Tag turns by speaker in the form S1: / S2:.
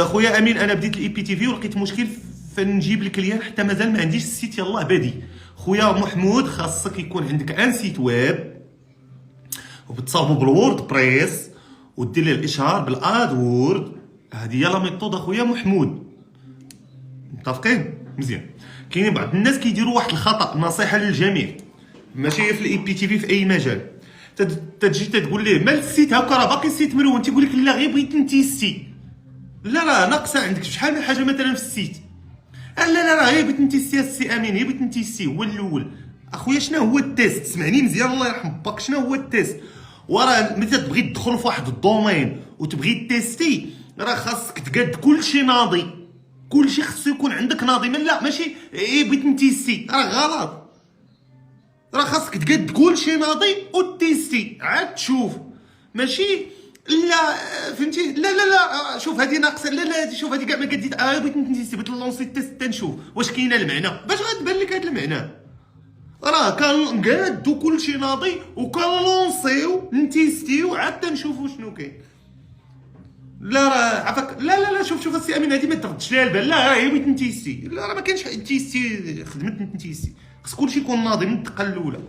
S1: خويا امين، انا بديت الاي بي تي في ولقيت مشكل فنجيب الكليان حتى مازال ما عنديش السيت، يلاه بادي. خويا محمود، خاصك يكون عندك ان سيت ويب وبتصاوبو بالوورد بريس ودير ليه الاشهار بالاد وورد. هذه هي لا ميثود اخويا محمود، متفقين مزيان. كاينين بعض الناس كيديروا واحد الخطا، نصيحه للجميع، ماشي في الاي بي تي في، في اي مجال. تجي تقول ليه مال السيت هاكا راه باقي السيت مرون، تيقول لك لا غير بغيت نتيستي. لا راه ناقصه عندك شحال من حاجه مثلا في السيت. لا راه غير بغيت نتيستي السي امين، غير بغيت نتيستي هو الاول. اخويا شنو هو التيست؟ سمعني مزيان الله يرحم باك، شنو هو التيست؟ وراه ملي تبغي تدخل في واحد الدومين وتبغي تيستي، راه خاصك تقاد كلشي ناضي، كلشي خصو يكون عندك ناضي. من لا ماشي ايه بغيت نتيستي، راه غلط. راه خاصك تقاد كلشي ناضي وتيستي عاد تشوف، ماشي لا فهمتي. لا شوف هذه ناقصه، لا شوف هذه كاع ما قديت، بغيت نتيستي، بغيت نلونسي التيست تنشوف واش كاينه المعنى، باش غتبان لك هذا المعنى. راه كنقادو كلشي ناضي وكنلونسيو نتيستيو عاد تنشوفو شنو كاين. لا راه عفاك، لا شوف السي امين، هذه ما تردش ليها البال. لا هي بغيت نتيستي، لا راه ما كاينش تيستي خدمت نتيستي، خص كلشي يكون ناضي من الدقه الاولى.